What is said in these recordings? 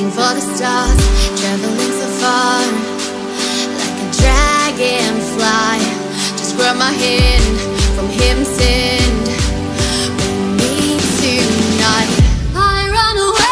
reaching for the stars, traveling so far, like a dragonfly. Just grab my hand from heaven send. With me tonight. I run away.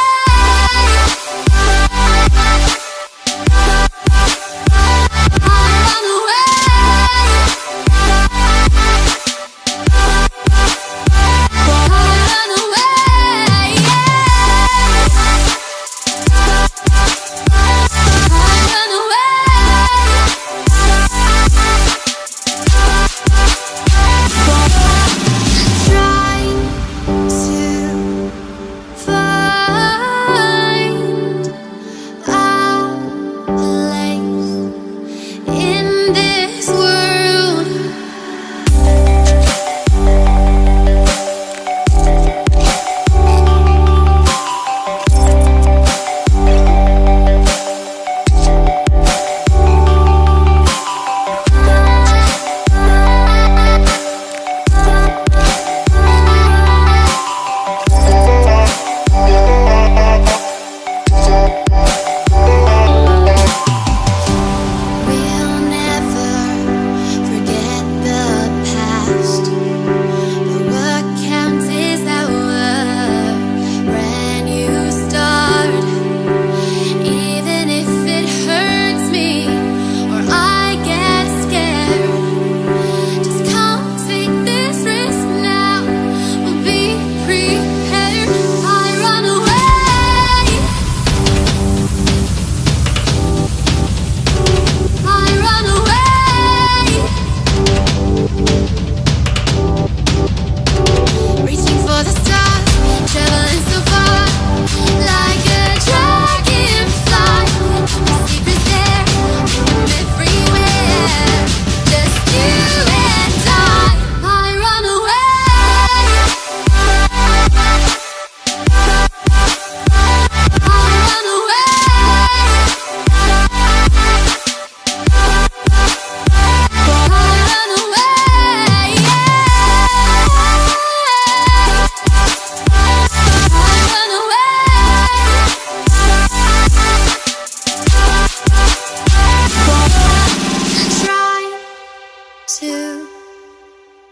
To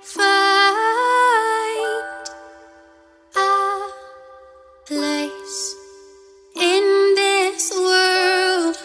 find a place in this world.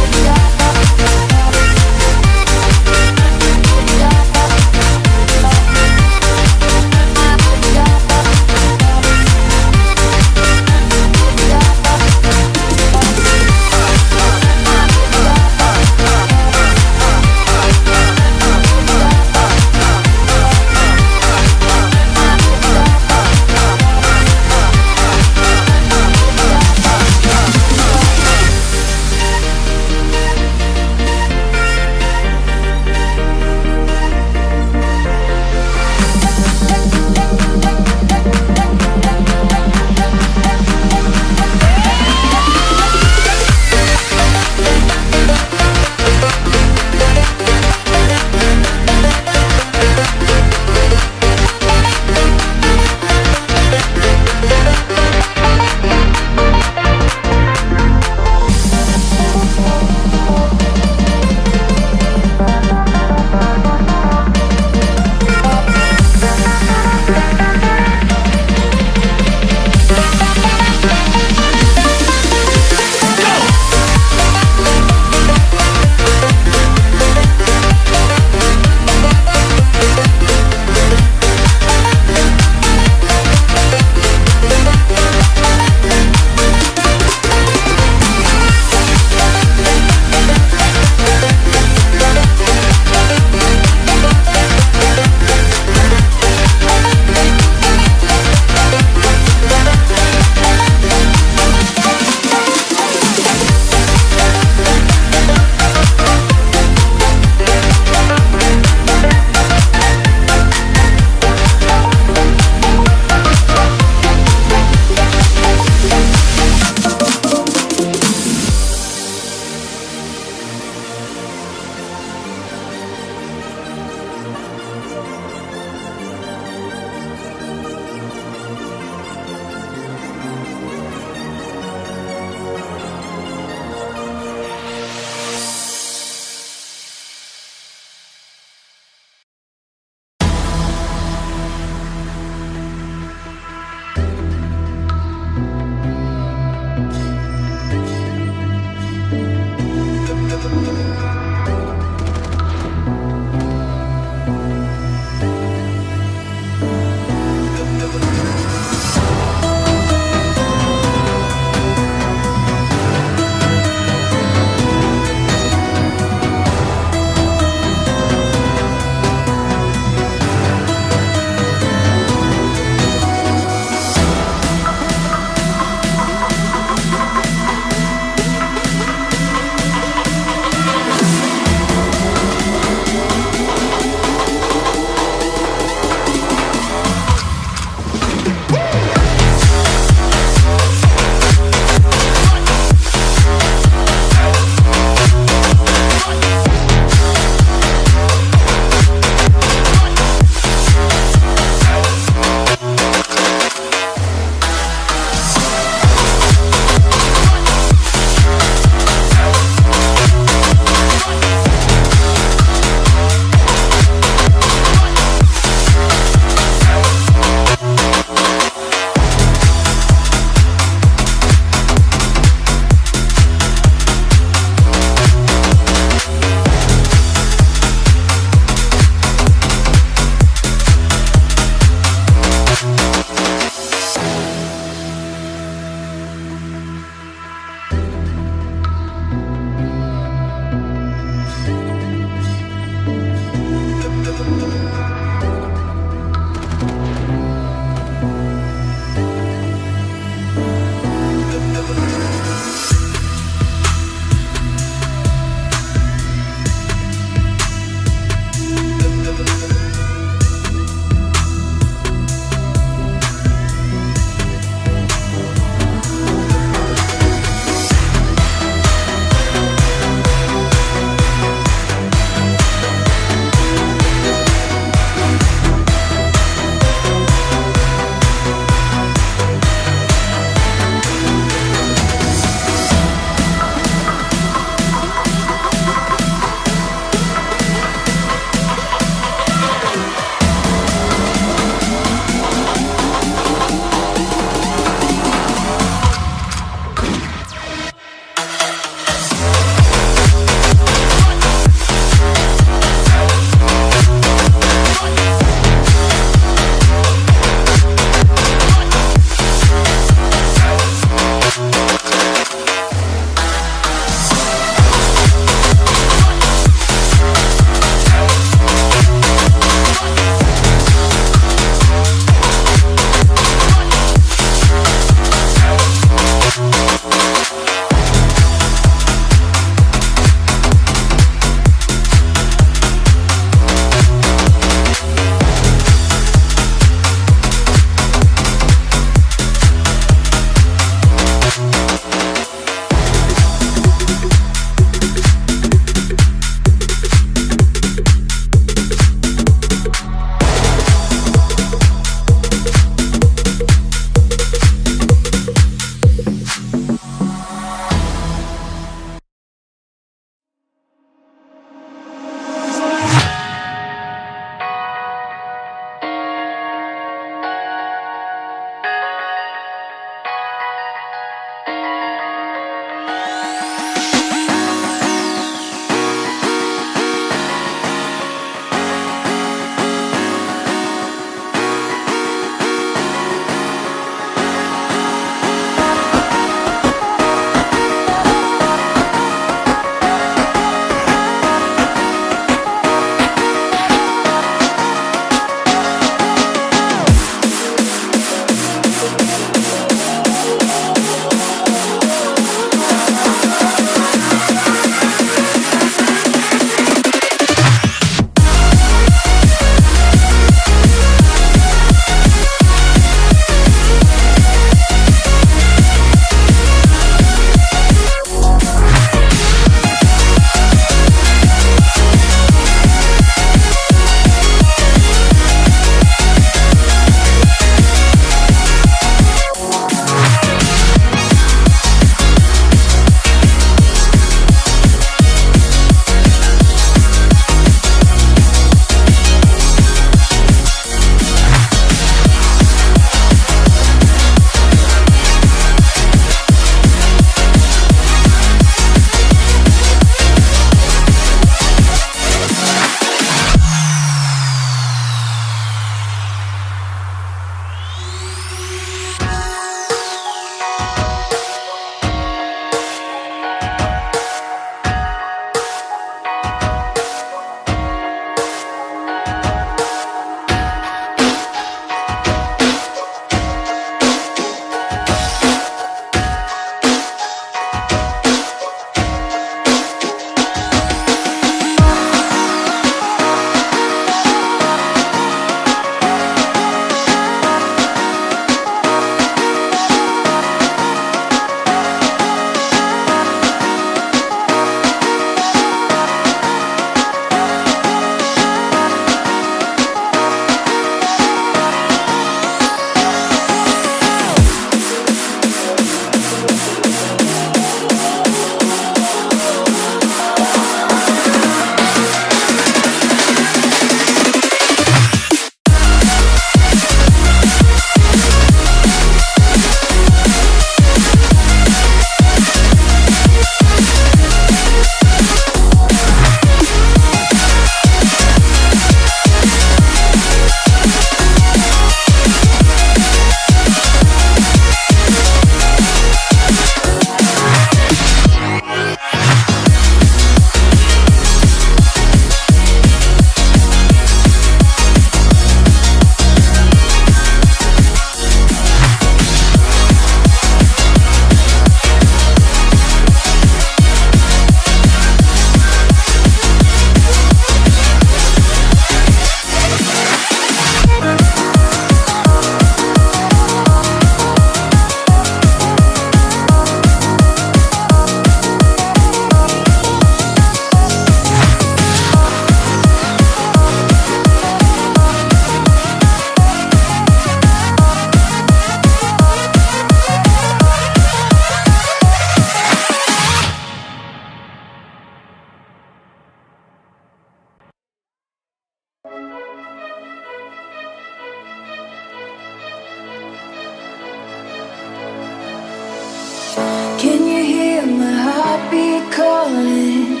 darling.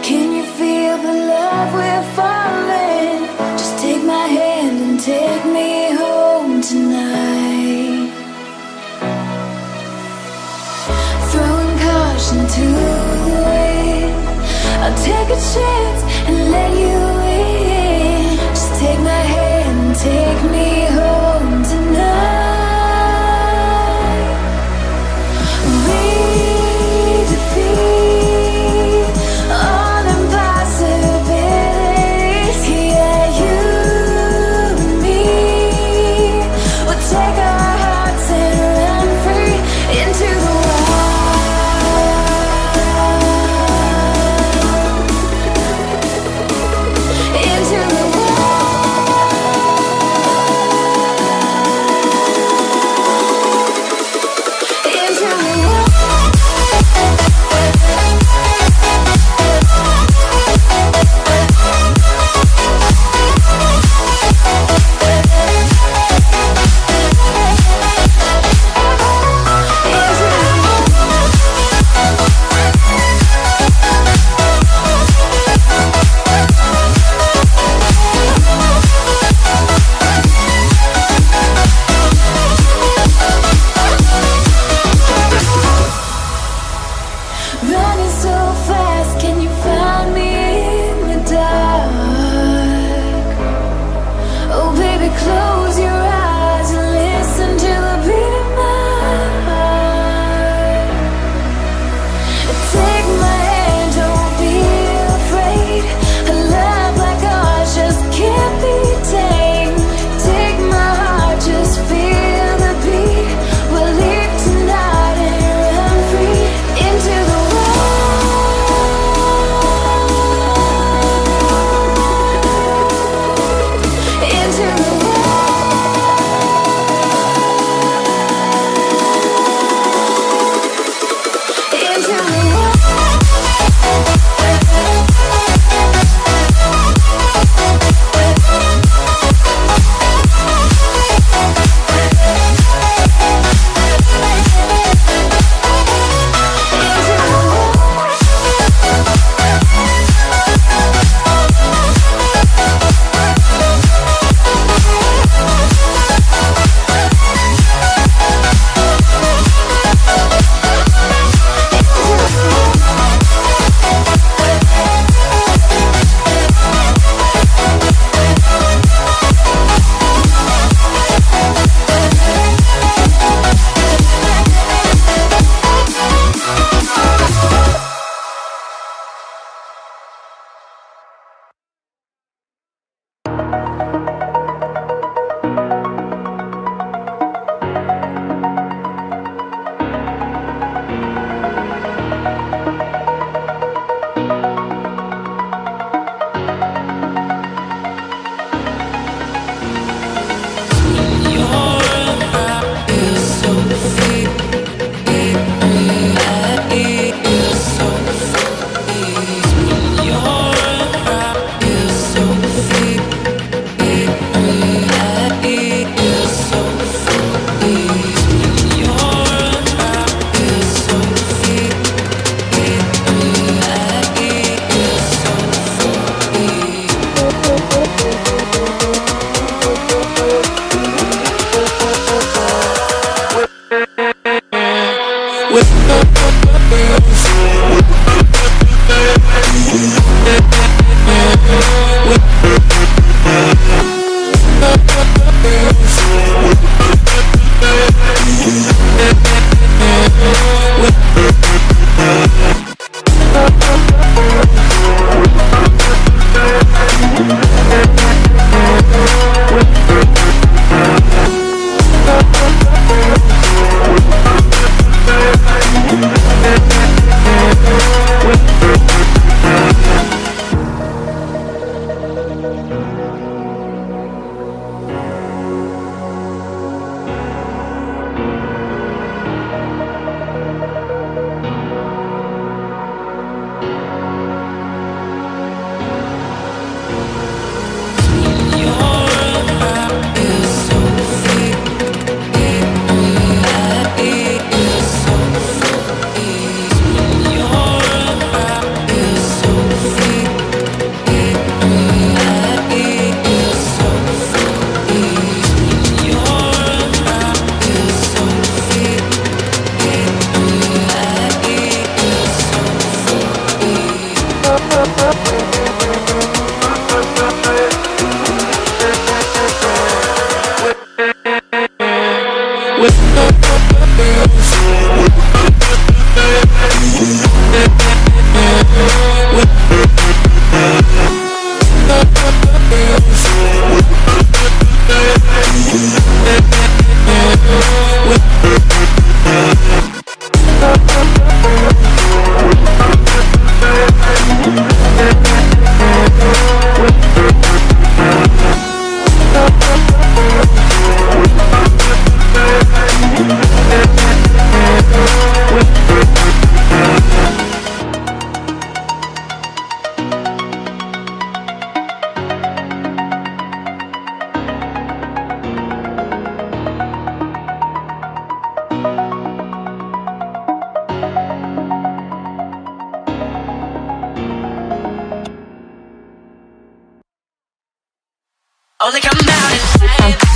Can you feel the love we're falling? Just take my hand and take me home tonight. Throwing caution to the wind, I'll take a chance and let you in. Just take my hand and take me home tonight. We defeat all impossibilities. Yeah, you and me will take our hearts and run free into the into the running so fast, can you find me in the dark? Oh baby, close your eyes and listen to the beat of my heart. Take my hand, don't be afraid. A love like ours just can't be tamed. Take my heart, just feel the beat. We'll leave tonight and run free into the Only come out at night.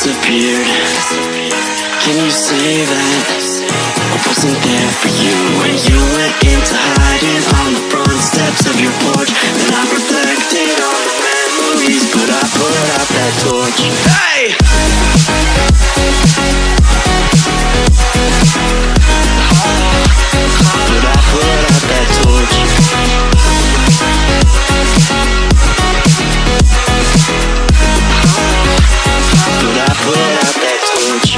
disappeared. Can you say that I wasn't there for you when you went into hiding on the front steps of your porch? Then I reflected on the memories memories, but I put out that torch. Hey! But I put out that torch. But I put out that torch.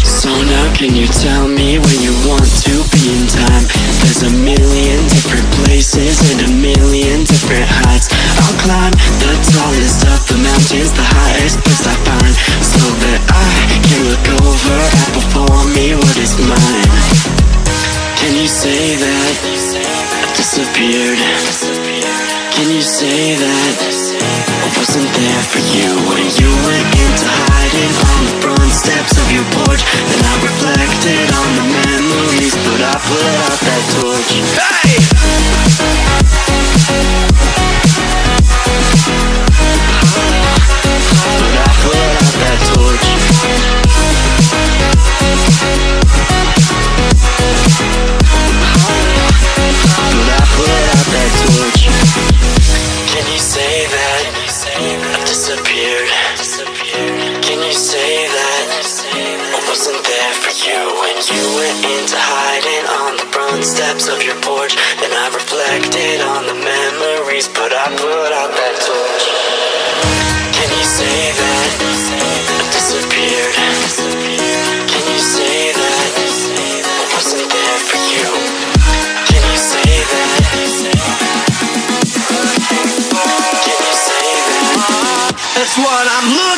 So now can you tell me where you want to be in time? There's a million different places and a million different heights. I'll climb the tallest of the mountains, the highest place I find, so that I can look over and before me what is mine. Can you say that I disappeared? Can you say that I wasn't there for you when you went into hiding on the front steps of your porch? And I reflected on the memories, but I put out that torch. Hey! But I put out that torch. But I put out that torch. Can you say that I disappeared? Can you say that I wasn't there for you when you went into hiding on the front steps of your porch? And I reflected on the memories, but I put out that torch. Can you say that I disappeared? Can you say that I wasn't there for you? Can you say that? Can you say that? That's what I'm looking